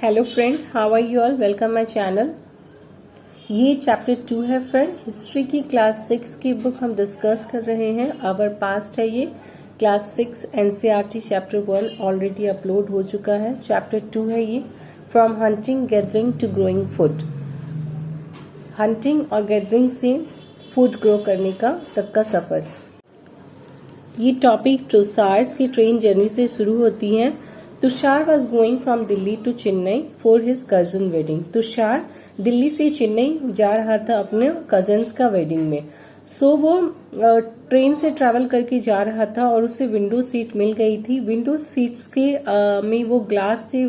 Hello friend, how are you all? Welcome my channel. ये chapter 2 है friend. History की class 6 की book हम डिस्कस कर रहे हैं। आवर पास्ट है ये। Class 6 NCERT chapter 1 already upload हो चुका है। चैप्टर 2 है ये, from hunting gathering to growing food. Hunting और गैदरिंग से फूड ग्रो करने का तक का सफर। ये टॉपिक तुषार की ट्रेन जर्नी से शुरू होती है। Tushar was going from Delhi to Chennai for his cousin wedding. Tushar Delhi से चेन्नई जा रहा था अपने कजन्स का वेडिंग में। सो वो ट्रेन से ट्रैवल करके जा रहा था और उसे विंडो सीट मिल गई थी। विंडो सीट्स के में वो ग्लास से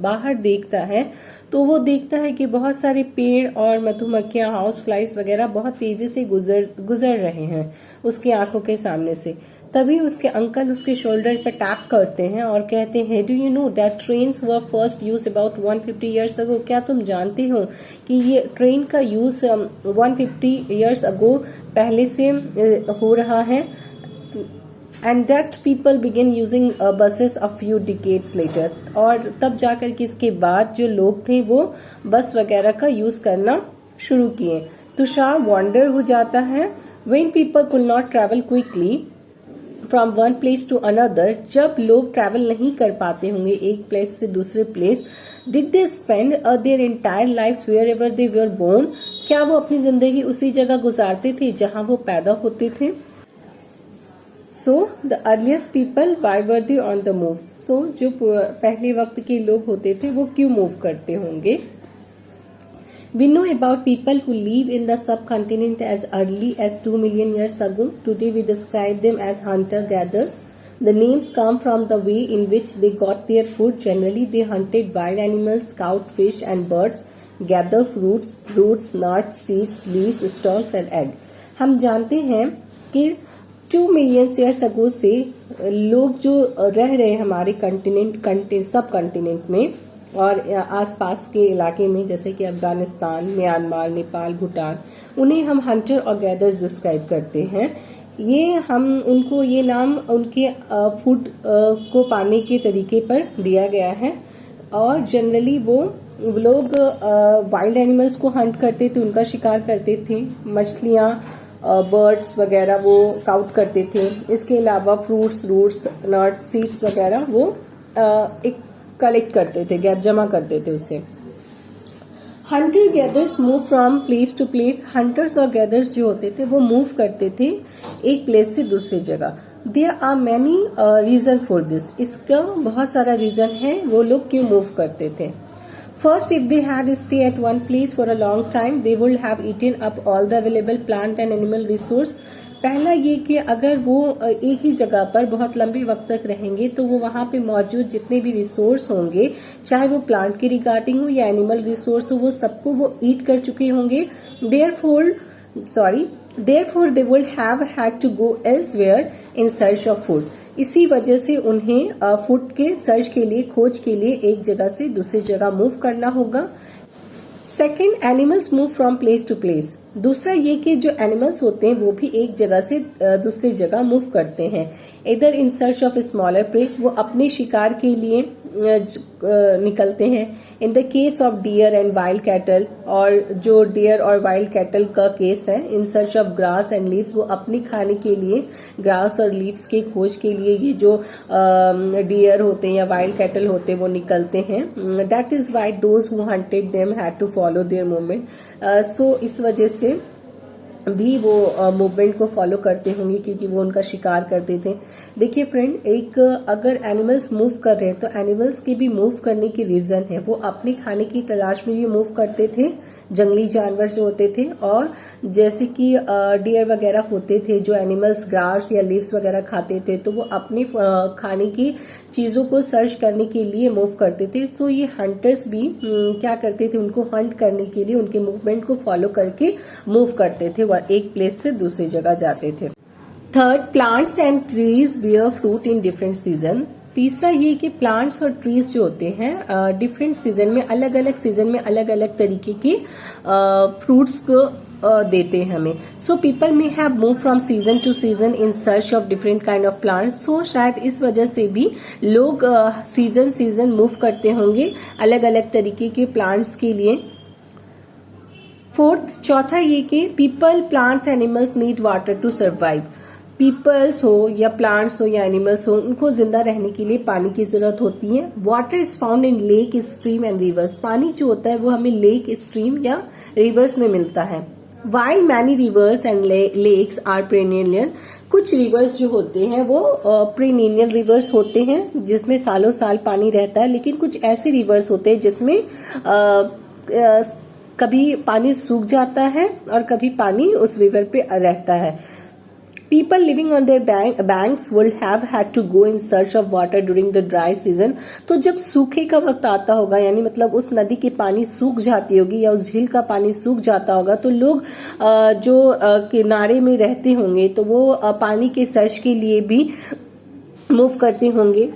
बाहर देखता है तो वो देखता है कि बहुत सारे पेड़ और मधुमक्खियां, हाउस फ्लाइज वगैरह बहुत तेजी से गुजर रहे हैं उसकी आंखों के सामने से। तभी उसके अंकल उसके शोल्डर पर टैप करते हैं और कहते हैं, do you know that trains were first use about 150 years ago. क्या तुम जानते हो कि ये ट्रेन का यूज 150 ईयर्स अगो पहले से हो रहा है। And that people begin using buses a few decades later. और तब जाकर के इसके बाद जो लोग थे वो बस वगैरह का यूज करना शुरू किए। तुषार वॉन्डर हो जाता है। When people could not travel quickly from one place to another, जब लोग ट्रैवल नहीं कर पाते होंगे एक प्लेस से दूसरे place, did they spend their entire life wherever they were born. क्या वो अपनी जिंदगी उसी जगह गुजारते थे जहां वो पैदा होते थे। So the earliest people why were they on the move. So जो पहले वक्त के लोग होते थे वो क्यों मूव करते होंगे। We know about people who live in the subcontinent as early as 2 million years ago. Today we describe them as hunter-gatherers. The names come from the way in which they got their food. Generally, they hunted wild animals, caught fish and birds, gather fruits, roots, nuts, seeds, leaves, stalks and egg. हम जानते हैं कि 2 million years ago से लोग जो रह रहे हैं हमारे सब कंटिनेंट में और आसपास के इलाके में, जैसे कि अफगानिस्तान, म्यांमार, नेपाल, भूटान, उन्हें हम हंटर और गैदर्स डिस्क्राइब करते हैं। उनको ये नाम उनके फूड को पाने के तरीके पर दिया गया है। और जनरली वो लोग वाइल्ड एनिमल्स को हंट करते थे, उनका शिकार करते थे। मछलियां, बर्ड्स वगैरह वो काउट करते थे। इसके अलावा फ्रूट्स, रूट्स, नट्स, सीड्स वगैरह वो एक कलेक्ट करते थे, जमा करते थे उससे। Hunter gathers move from place to place. Hunters और गैदर्स जो होते थे वो मूव करते थे एक प्लेस से दूसरी जगह। There are many reason for this. इसका बहुत सारा रीजन है वो लोग क्यों मूव करते थे। First, if they had stay at one place for a long time, they would have eaten up all the available plant and animal resource. पहला ये कि अगर वो एक ही जगह पर बहुत लंबे वक्त तक रहेंगे तो वो वहां पे मौजूद जितने भी रिसोर्स होंगे, चाहे वो प्लांट के रिगार्डिंग हो या एनिमल रिसोर्स हो, वो सबको वो ईट कर चुके होंगे। Therefore they would have had to go elsewhere in search of food. इसी वजह से उन्हें फूड के सर्च के लिए, खोज के लिए एक जगह से दूसरी जगह मूव करना होगा। Second, animals move from place to place. दूसरा ये कि जो एनिमल्स होते हैं वो भी एक जगह से दूसरी जगह मूव करते हैं। इधर in search of smaller prey, वो अपने शिकार के लिए निकलते हैं। In the case of deer and wild cattle, और जो डियर और वाइल्ड कैटल का केस है, in search of grass and leaves, वो अपने खाने के लिए ग्रास और लीव्स के खोज के लिए ये जो डियर होते हैं या वाइल्ड कैटल होते हैं वो निकलते हैं। That is why those who hunted them had to follow their movement. So इस वजह से भी वो मूवमेंट को फॉलो करते होंगे क्योंकि वो उनका शिकार करते थे। देखिए फ्रेंड, एक अगर एनिमल्स मूव कर रहे हैं तो एनिमल्स के भी मूव करने की रीजन है। वो अपने खाने की तलाश में भी मूव करते थे, जंगली जानवर जो होते थे। और जैसे कि डियर वगैरह होते थे जो एनिमल्स ग्रास या लीव्स वगैरह खाते थे, तो वो अपने खाने की चीजों को सर्च करने के लिए मूव करते थे। तो ये हंटर्स भी क्या करते थे, उनको हंट करने के लिए उनके मूवमेंट को फॉलो करके मूव करते थे, वह एक प्लेस से दूसरी जगह जाते थे। Third, plants and trees bear fruit in different season. तीसरा ये कि प्लांट्स और ट्रीज जो होते हैं डिफरेंट सीजन में, अलग अलग सीजन में अलग अलग तरीके के फ्रूट्स को देते हैं हमें. So people may have move from season to season in search of different kind of plants. So शायद इस वजह से भी लोग सीजन मूव करते होंगे अलग अलग तरीके के प्लांट्स के लिए. फोर्थ, चौथा ये कि people, plants, animals need water to survive. Peoples हो या प्लांट्स हो या एनिमल्स हो, उनको जिंदा रहने के लिए पानी की जरूरत होती है. Water is found in lake, stream and reverse. पानी जो होता है वो हमें लेक, स्ट्रीम या रिवर्स में मिलता है. While many rivers and lakes are perennial, कुछ रिवर्स जो होते हैं वो पेरिनियल रिवर्स होते हैं जिसमें सालों साल पानी रहता है, लेकिन कुछ ऐसे रिवर्स होते हैं जिसमें कभी पानी सूख जाता है और कभी पानी उस रिवर पे रहता है. People living on their banks will have had to go in search of water during the dry season. तो जब सूखे का वक्त आता होगा, यानी मतलब उस नदी के पानी सूख जाती होगी या उस झील का पानी सूख जाता होगा, तो लोग जो किनारे में रहते होंगे तो वो पानी के सर्च के लिए भी मूव करते होंगे.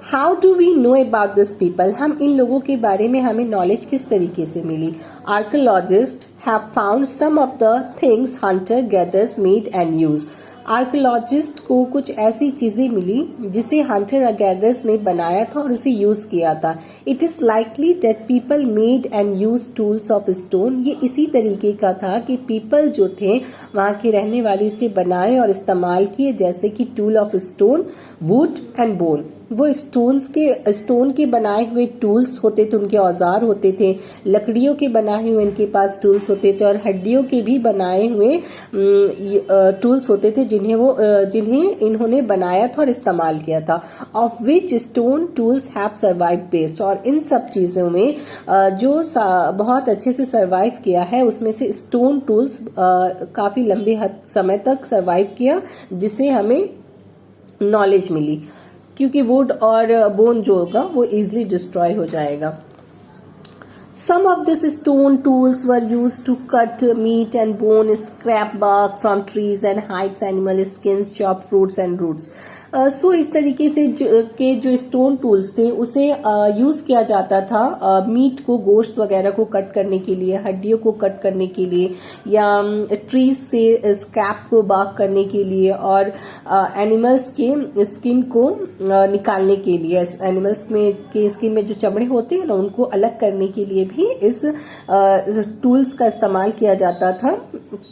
How do we know about this people? हम इन लोगों के बारे में हमें नॉलेज किस तरीके से मिली? Archaeologist have found some of the things hunter gatherers made and use. Archaeologist को कुछ ऐसी चीजें मिली जिसे हंटर गैदरर्स ने बनाया था और उसे यूज किया था. It is likely that people made and use tools of stone. ये इसी तरीके का था कि पीपल जो थे वहां के रहने वाले इसे बनाए और इस्तेमाल किए, जैसे कि tool of stone, would and bone. वो स्टोन के बनाए हुए टूल्स होते थे, उनके औजार होते थे. लकड़ियों के बनाए हुए इनके पास टूल्स होते थे और हड्डियों के भी बनाए हुए टूल्स होते थे जिन्हें इन्होंने बनाया था और इस्तेमाल किया था. Of which stone tools have survive best. और इन सब चीजों में जो बहुत अच्छे से सर्वाइव किया है उसमें से स्टोन टूल्स काफी लंबे समय तक सर्वाइव किया, जिसे हमें नॉलेज मिली, क्योंकि वुड और बोन जो होगा वो इजिली डिस्ट्रॉय हो जाएगा. Some of these stone tools were used to cut meat and bone, scrap bark from trees and hides animal skins, chop fruits and roots. सो इस तरीके से जो स्टोन टूल्स थे उसे यूज किया जाता था मीट को, गोश्त वगैरह को कट करने के लिए, हड्डियों को कट करने के लिए, या ट्रीज से स्क्रैप को बाक करने के लिए, और एनिमल्स के स्किन को निकालने के लिए. एनिमल्स के स्किन में जो चमड़े होते हैं ना, उनको अलग करने के लिए भी इस टूल्स का इस्तेमाल किया जाता था.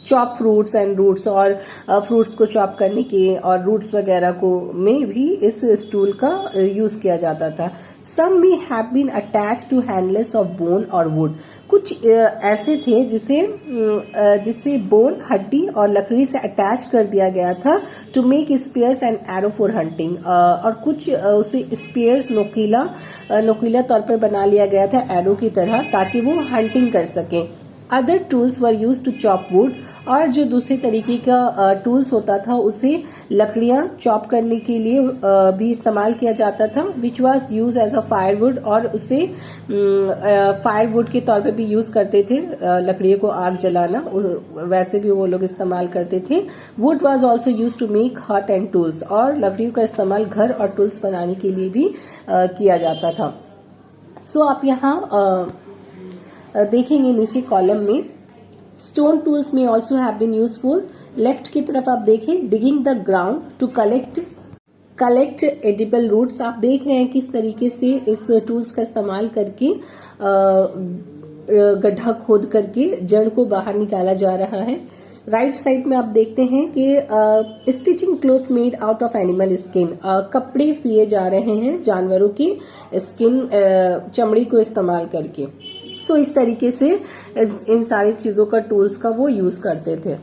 चॉप फ्रूट्स एंड रूट्स, और फ्रूट्स को चॉप करने के और रूट्स वगैरह को में भी इस टूल का यूज किया जाता था. Some may have been attached to handles of bone or wood. कुछ ऐसे थे जिसे बोन, हड्डी और लकड़ी से अटैच कर दिया गया था to make spears and arrow for hunting. और कुछ उसे स्पीयर्स नोकीला तौर पर बना लिया गया था एरो की तरह, ताकि वो हंटिंग कर सकें. Other tools were use to chop wood. और जो दूसरे तरीके का टूल्स होता था उसे लकड़ियां चॉप करने के लिए भी इस्तेमाल किया जाता था, which was use as a firewood. और उसे फायरवुड के तौर पे भी यूज करते थे, लकड़ियों को आग जलाना, वैसे भी वो लोग इस्तेमाल करते थे. Wood was also use to make hut and tools. और लकड़ियों का इस्तेमाल घर और टूल्स बनाने के लिए भी किया जाता था. सो आप यहाँ देखेंगे नीचे कॉलम में स्टोन टूल्स में also have been useful. Left की तरफ आप देखें, digging the ground to collect edible roots. आप देख रहे हैं किस तरीके से इस टूल्स का इस्तेमाल करके गड्ढा खोद करके जड़ को बाहर निकाला जा रहा है. राइट साइड में आप देखते हैं कि stitching clothes made out of animal skin. कपड़े सिए जा रहे हैं जानवरों की स्किन, चमड़ी को इस्तेमाल करके. सो इस तरीके से इन सारी चीजों का टूल्स का वो यूज करते थे.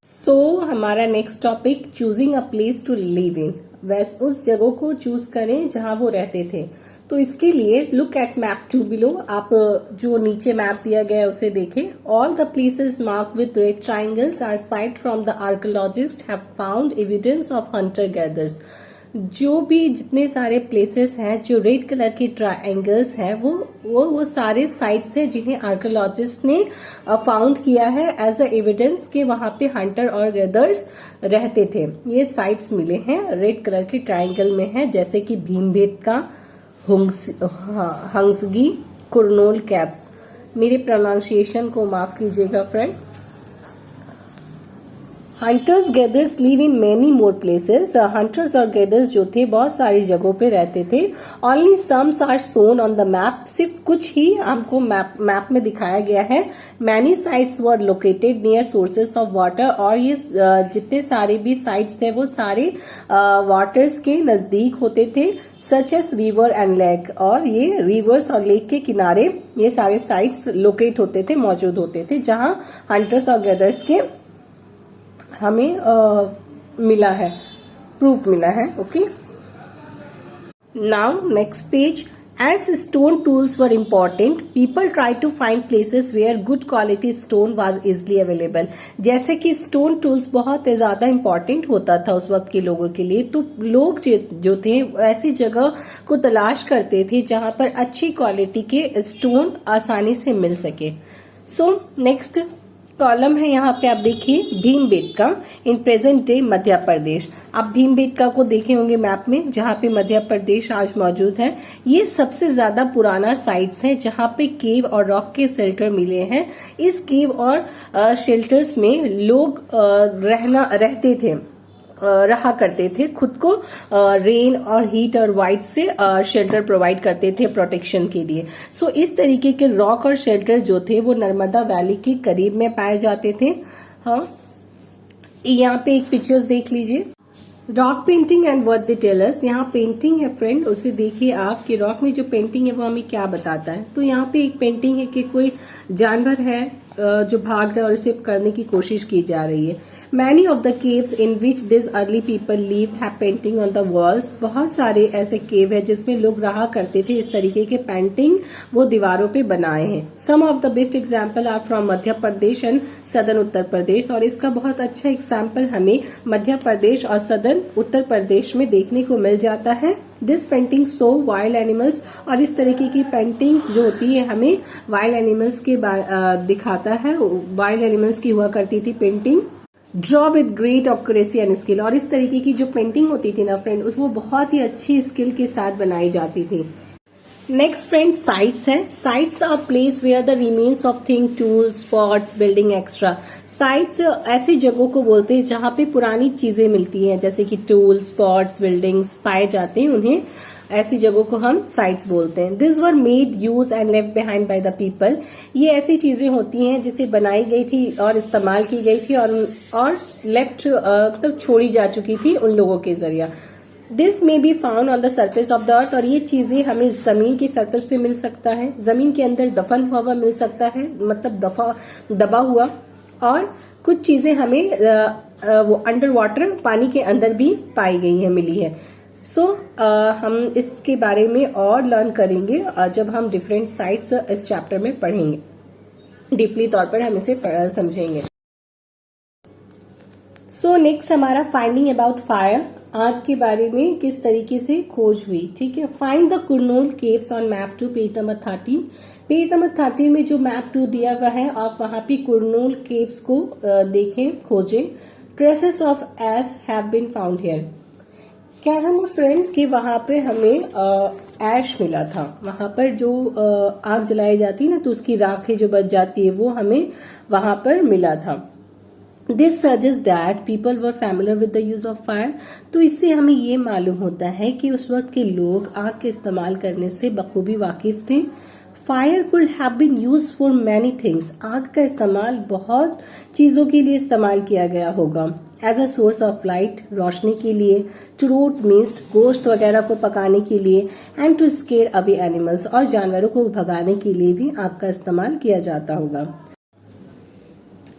सो हमारा next topic, choosing a place to live in. वैसे उस जगह को चूज करें जहां वो रहते थे. तो इसके लिए लुक एट मैप 2 बिलो. आप जो नीचे मैप दिया गया है उसे देखें. All the places mark with red triangles are site from the archaeologist have found evidence of hunter gathers. जो भी जितने सारे प्लेसेस हैं जो रेड कलर के ट्रायंगल्स हैं वो सारे साइट्स हैं जिन्हें आर्कियोलॉजिस्ट ने फाउंड किया है एज अ एविडेंस कि वहां पे हंटर और गैदर्स रहते थे. ये साइट्स मिले हैं, रेड कलर के ट्रायंगल में है, जैसे कि भीमबेटका, हंसगी, कुरनोल कैव्स. मेरे प्रोनाउंसिएशन को माफ कीजिएगा friend. Hunters gathers live in many more places. Hunters और गैदर्स जो थे बहुत सारी जगहों पे रहते थे। Only some are shown on the map, सिर्फ कुछ ही हमको मैप में दिखाया गया है। Many sites were located near sources of water, और ये जितने सारे भी साइट्स थे वो सारे वाटर्स के नजदीक होते थे, such as river and lake, और ये रिवर्स और लेक के किनारे ये सारे साइट्स लोकेट होते थे, मौजूद होते थे, जहां हंटर्स और गैदर्स के हमें मिला है, प्रूफ मिला है। Okay, now next page. As stone tools were important, people tried to find places where good quality stone was easily available. जैसे कि stone tools बहुत ज्यादा important होता था उस वक्त के लोगों के लिए, तो लोग जो थे ऐसी जगह को तलाश करते थे जहां पर अच्छी क्वालिटी के स्टोन आसानी से मिल सके। सो नेक्स्ट कॉलम है, यहाँ पे आप देखिए Bhimbetka in present day Madhya Pradesh. आप भीमबेटका को देखे होंगे मैप में, जहाँ पे मध्य प्रदेश आज मौजूद है। ये सबसे ज्यादा पुराना साइट्स है जहाँ पे केव और रॉक के शेल्टर मिले हैं। इस केव और शेल्टर्स में लोग रहते थे, रहा करते थे, खुद को रेन और हीट और वाइट से शेल्टर प्रोवाइड करते थे प्रोटेक्शन के लिए। सो इस तरीके के रॉक और शेल्टर जो थे वो नर्मदा वैली के करीब में पाए जाते थे। हाँ, यहाँ पे एक पिक्चर्स देख लीजिए, rock painting and what they tell us. यहाँ पेंटिंग है फ्रेंड, उसे देखिए आप कि रॉक में जो पेंटिंग है वो हमें क्या बताता है। तो यहाँ पे एक पेंटिंग है कि कोई जानवर है जो भाग रहा है और इसे करने की कोशिश की जा रही है। Many of the caves in which this early people lived have painting on the walls. बहुत सारे ऐसे केव है जिसमें लोग रहा करते थे, इस तरीके के पेंटिंग वो दीवारों पे बनाए हैं। Some of the best example are from Madhya Pradesh and southern Uttar Pradesh, और इसका बहुत अच्छा एग्जाम्पल हमें मध्य प्रदेश और सदर्न उत्तर प्रदेश में देखने को मिल जाता है। This painting show wild animals, और इस तरीके की पेंटिंग्स जो होती है हमें वाइल्ड एनिमल्स के दिखाता है। वाइल्ड एनिमल्स की हुआ करती थी painting, draw with great accuracy and skill, और इस तरीके की जो पेंटिंग होती थी ना फ्रेंड, वो बहुत ही अच्छी स्किल के साथ बनाई जाती थी। नेक्स्ट फ्रेंड साइट्स है। Sites are place where the remains of thing, tools, spots, building extra. Sites ऐसी जगहों को बोलते हैं जहां पे पुरानी चीजें मिलती हैं, जैसे कि टूल्स, स्पॉट्स, बिल्डिंग्स पाए जाते हैं, उन्हें ऐसी जगहों को हम साइट्स बोलते हैं। This were made, use and left behind by the people. ये ऐसी चीजें होती हैं जिसे बनाई गई थी और इस्तेमाल की गई थी और लेफ्ट मतलब छोड़ी जा चुकी थी उन लोगों के जरिए। This may be found on the surface of the earth, और ये चीजें हमें जमीन की सरफेस पे मिल सकता है, जमीन के अंदर दफन हुआ मिल सकता है, मतलब दबा हुआ, और कुछ चीजें हमें वो अंडर वाटर पानी के अंदर भी पाई गई है, मिली है। सो हम इसके बारे में और लर्न करेंगे जब हम डिफरेंट साइट्स इस चैप्टर में पढ़ेंगे, डीपली तौर पर हम इसे समझेंगे। सो नेक्स्ट हमारा फाइंडिंग अबाउट फायर, आग के बारे में किस तरीके से खोज हुई। ठीक है, find the Kurnool caves on map 2 page number 13। Page number 13 में जो मैप 2 दिया हुआ है, आप वहां पे कुरनूल केव्स को देखें, खोजें। Traces of ash have been found here. क्या है ना फ्रेंड कि वहां पे हमें ऐश मिला था, वहां पर जो आग जलाई जाती है ना तो उसकी राखें जो बच जाती है वो हमें वहां पर मिला था। This suggest that people were familiar with the use of fire. तो इससे हमें ये मालूम होता है कि उस वक्त के लोग आग के इस्तेमाल करने से बखूबी वाकिफ थे। Fire could have been used for many things. आग का इस्तेमाल बहुत चीजों के लिए इस्तेमाल किया गया होगा। As a source of light, रोशनी के लिए, टू रोस्ट मीट, गोश्त वगैरह को पकाने के लिए, and to scare away animals, और जानवरों को भगाने के लिए भी आग का इस्तेमाल किया जाता होगा।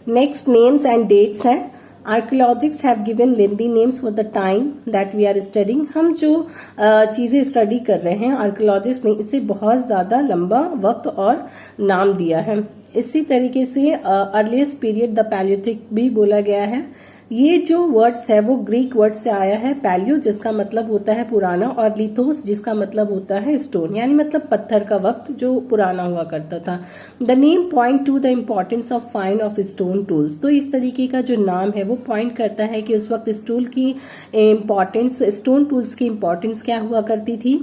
नेक्स्ट नेम्स एंड डेट्स है। Archaeologist have given lengthy names for the time that we are studying. हम जो चीजें स्टडी कर रहे हैं, आर्कियोलॉजिस्ट ने इसे बहुत ज्यादा लंबा वक्त और नाम दिया है। इसी तरीके से अर्लीस्ट पीरियड द पैलियोथिक भी बोला गया है। ये जो वर्ड्स है वो ग्रीक वर्ड से आया है, पैलियो जिसका मतलब होता है पुराना, और लिथोस जिसका मतलब होता है स्टोन, यानी मतलब पत्थर का वक्त जो पुराना हुआ करता था। The name point two the importance of find of stone tools. तो इस तरीके का जो नाम है वो पॉइंट करता है कि उस वक्त स्टोन की इम्पोर्टेंस, स्टोन टूल्स की इम्पोर्टेंस क्या हुआ करती थी।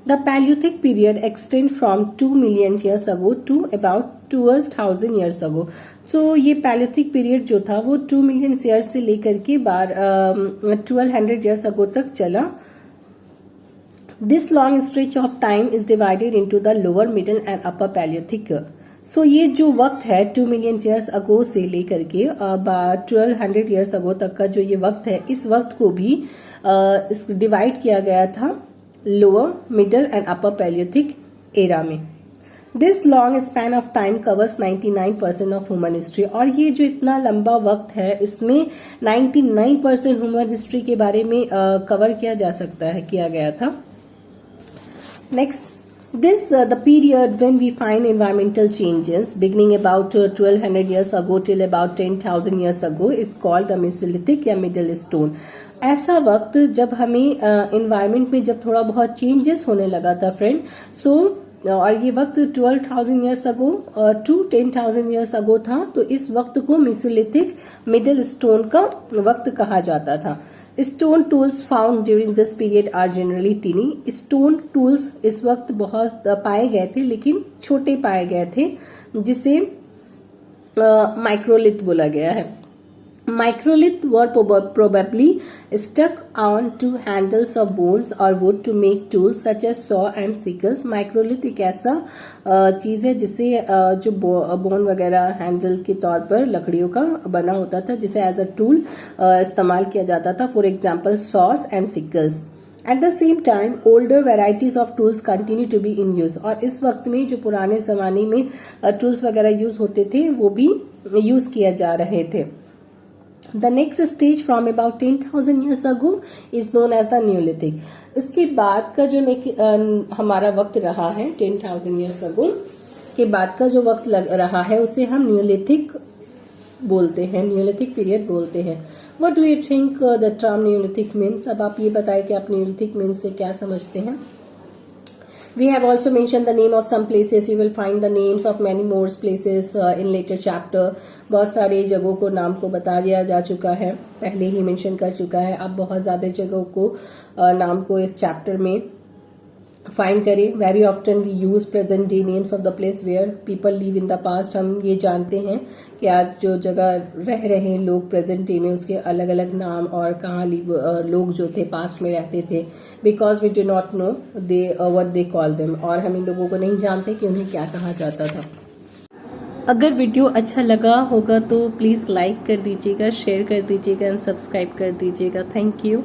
The Paleolithic period extends from 2 million years ago to about 12,000 years ago. So ये पैलियोलिथिक पीरियड जो था वो 2 मिलियन ईयर्स से लेकर के 1200 ईयर्स अगो तक चला। This long stretch of time is divided into the lower, middle and upper Palaeolithic. So ये जो वक्त है 2 मिलियन ईयर्स अगो से लेकर के 1200 ईयर्स अगो तक का जो ये वक्त है, इस वक्त को भी डिवाइड किया गया था lower, middle and upper Palaeolithic era में। This long span of time covers 99% of human history. और ये जो इतना लंबा वक्त है, इसमें 99% ह्यूमन हिस्ट्री के बारे में कवर किया जा सकता है, किया गया था। Next, the period when we find environmental changes beginning about 1200 years ago till about 10,000 years ago is called the Mesolithic या Middle Stone। ऐसा वक्त जब हमें environment में जब थोड़ा बहुत changes होने लगा था फ्रेंड, और ये वक्त 12,000 years ago to 10,000 years ago था, तो इस वक्त को मेसोलिथिक मिडिल स्टोन का वक्त कहा जाता था। Stone tools found during this period are generally tiny. Stone tools इस वक्त बहुत पाए गए थे, लेकिन छोटे पाए गए थे, जिसे माइक्रोलिथ बोला गया है। Microlith were probably stuck on to handles of bones or wood to make tools such as saw and sickles। Microlith एक ऐसा चीज है जिसे जो बोन वगैरह हैंडल के तौर पर लकड़ियों का बना होता था, जिसे एज अ टूल इस्तेमाल किया जाता था। For example saws and sickles. At the same time older varieties of tools continue to be in use. और इस वक्त में जो पुराने जमाने में टूल्स वगैरह यूज होते थे, वो भी यूज किया जा रहे थे। The next stage from about 10,000 years ago is known as the Neolithic। इसके बाद का जो हमारा वक्त रहा है 10,000 years ago के बाद का जो वक्त रहा है, उसे हम न्यूलिथिक बोलते हैं, न्यूलिथिक पीरियड बोलते हैं। What do you think the term Neolithic means? अब आप ये बताएं कि आप Neolithic means से क्या समझते हैं। We have also mentioned the name of some places. You will find the names of many more places in later chapter। बहुत सारे जगहों को नाम को बता दिया जा चुका है, पहले ही मेंशन कर चुका है। अब बहुत ज्यादा जगहों को नाम को इस चैप्टर में फाइंड करें। Very often we use present day names of the place where people live in the past. हम ये जानते हैं कि आज जो जगह रह रहे हैं लोग प्रेजेंट डे में, उसके अलग अलग नाम और कहाँ लोग जो थे पास्ट में रहते थे। Because we do not know what they call them. और हम इन लोगों को नहीं जानते कि उन्हें क्या कहा जाता था। अगर वीडियो अच्छा लगा होगा तो प्लीज लाइक कर दीजिएगा, शेयर कर दीजिएगा एंड सब्सक्राइब कर दीजिएगा। Thank you.